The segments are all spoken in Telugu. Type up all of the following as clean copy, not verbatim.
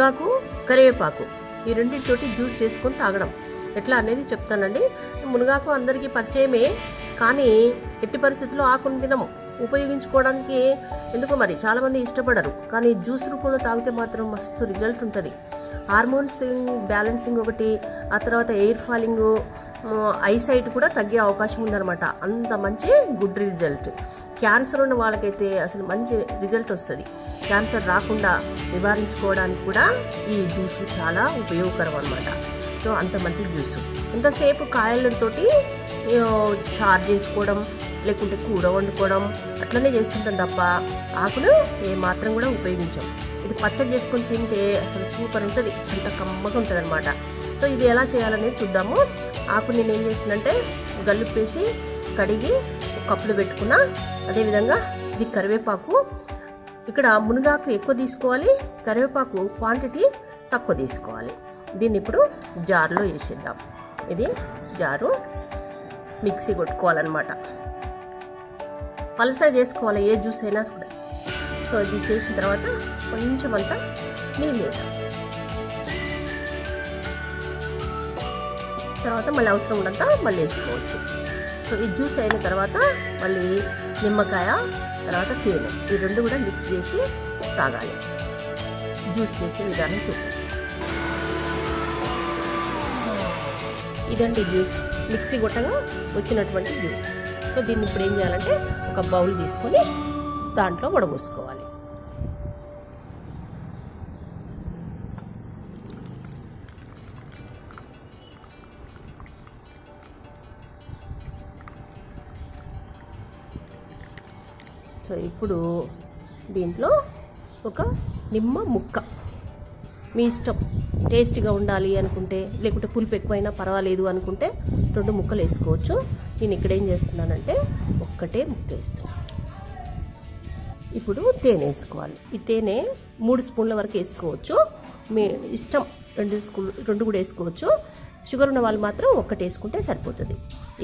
మునగాకు, కరివేపాకు ఈ రెండింటితోటి జ్యూస్ చేసుకొని తాగడం ఎట్లా అనేది చెప్తానండి. మునగాకు అందరికీ పరిచయమే, కానీ ఎట్టి పరిస్థితుల్లో ఆకును తినము. ఉపయోగించుకోవడానికి ఎందుకో మరి చాలామంది ఇష్టపడరు, కానీ జ్యూస్ రూపంలో తాగితే మాత్రం మస్తు రిజల్ట్ ఉంటుంది. హార్మోన్స్ బ్యాలెన్సింగ్ ఒకటి, ఆ తర్వాత ఎయిర్ ఫాలింగ్, ఐసైట్ కూడా తగ్గే అవకాశం ఉందన్నమాట. అంత మంచి గుడ్ రిజల్ట్. క్యాన్సర్ ఉన్న వాళ్ళకైతే అసలు మంచి రిజల్ట్ వస్తుంది. క్యాన్సర్ రాకుండా నివారించుకోవడానికి కూడా ఈ జ్యూస్ చాలా ఉపయోగకరం అన్నమాట. సో అంత మంచి జ్యూస్. ఇంతసేపు కాయలతోటి చారు చేసుకోవడం, లేకుంటే కూర వండుకోవడం అట్లనే చేస్తుంటాం తప్ప ఆకును ఏమాత్రం కూడా ఉపయోగించాం. ఇది పచ్చడి చేసుకొని తింటే అసలు సూపర్ ఉంటుంది, అంత కమ్మగా ఉంటుంది అనమాట. సో ఇది ఎలా చేయాలనేది చూద్దాము. ఆకు నేను ఏం చేసిందంటే గల్లుప్పేసి కడిగి కప్పులు పెట్టుకున్నా. అదేవిధంగా ఇది కరివేపాకు. ఇక్కడ మునగాకు ఎక్కువ తీసుకోవాలి, కరివేపాకు క్వాంటిటీ తక్కువ తీసుకోవాలి. దీన్ని ఇప్పుడు జార్లో వేసేద్దాం. ఇది జారు మిక్సీ కొట్టుకోవాలన్నమాట. పల్సా చేసుకోవాలి ఏ జ్యూస్ అయినా కూడా. సో ఇది చేసిన తర్వాత కొంచెం అంతా నీళ్ళు వేద్దాం. తర్వాత మళ్ళీ అవసరం ఉన్నంత మళ్ళీ వేసుకోవచ్చు. సో ఈ జ్యూస్ అయిన తర్వాత మళ్ళీ నిమ్మకాయ, తర్వాత తేనె ఈ రెండు కూడా మిక్స్ చేసి తాగాలి. జ్యూస్ చేసే విధానం చూపిస్తాను. ఇదండి జ్యూస్, మిక్సీ కొట్టగా వచ్చినటువంటి జ్యూస్. సో దీన్ని ఇప్పుడు ఏం చేయాలంటే ఒక బౌల్ తీసుకొని దాంట్లో వడబోసుకోవాలి. సో ఇప్పుడు దీంట్లో ఒక నిమ్మ ముక్క, మీ ఇష్టం, టేస్టీగా ఉండాలి అనుకుంటే, లేకుంటే పులుపు ఎక్కువైనా పర్వాలేదు అనుకుంటే 2 ముక్కలు వేసుకోవచ్చు. నేను ఇక్కడ ఏం చేస్తున్నానంటే ఒక్కటే ముక్క వేస్తున్నాను. ఇప్పుడు తేనె వేసుకోవాలి. ఈ తేనె 3 స్పూన్ల వరకు వేసుకోవచ్చు, మీ ఇష్టం. 2 కూడా వేసుకోవచ్చు. షుగర్ ఉన్న వాళ్ళు మాత్రం ఒక్కటి వేసుకుంటే సరిపోతుంది.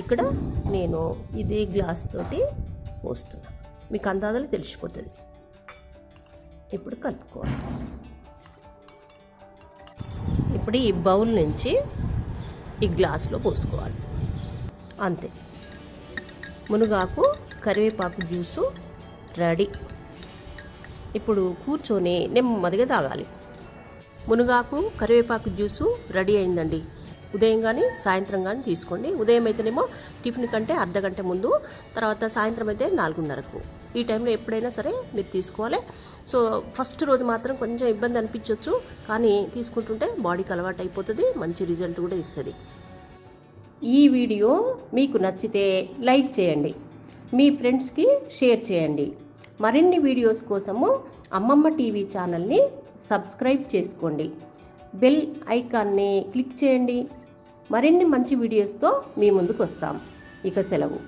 ఇక్కడ నేను ఇదే గ్లాస్ తోటి పోస్తున్నాను, మీకు అందాజలు తెలిసిపోతుంది. ఇప్పుడు కలుపుకోవాలి. ఇప్పుడు ఈ బౌల్ నుంచి ఈ గ్లాస్లో పోసుకోవాలి. అంతే, మునగాకు కరివేపాకు జ్యూసు రెడీ. ఇప్పుడు కూర్చొని నెమ్మదిగా తాగాలి. మునగాకు కరివేపాకు జ్యూసు రెడీ అయిందండి. ఉదయం కానీ సాయంత్రం కానీ తీసుకోండి. ఉదయం అయితేనేమో టిఫిన్ కంటే అర్ధగంట ముందు, తర్వాత సాయంత్రం అయితే 4:30కు. ఈ టైంలో ఎప్పుడైనా సరే మీరు తీసుకోవాలి. సో ఫస్ట్ రోజు మాత్రం కొంచెం ఇబ్బంది అనిపించవచ్చు, కానీ తీసుకుంటుంటే బాడీకి అలవాటు అయిపోతుంది, మంచి రిజల్ట్ కూడా ఇస్తుంది. ఈ వీడియో మీకు నచ్చితే లైక్ చేయండి, మీ ఫ్రెండ్స్కి షేర్ చేయండి. మరిన్ని వీడియోస్ కోసము అమ్మమ్మ టీవీ ఛానల్ని సబ్స్క్రైబ్ చేసుకోండి. బెల్ ఐకాన్ని క్లిక్ చేయండి. మరిన్ని మంచి వీడియోస్తో మీ ముందుకు వస్తాం. ఇక సెలవు.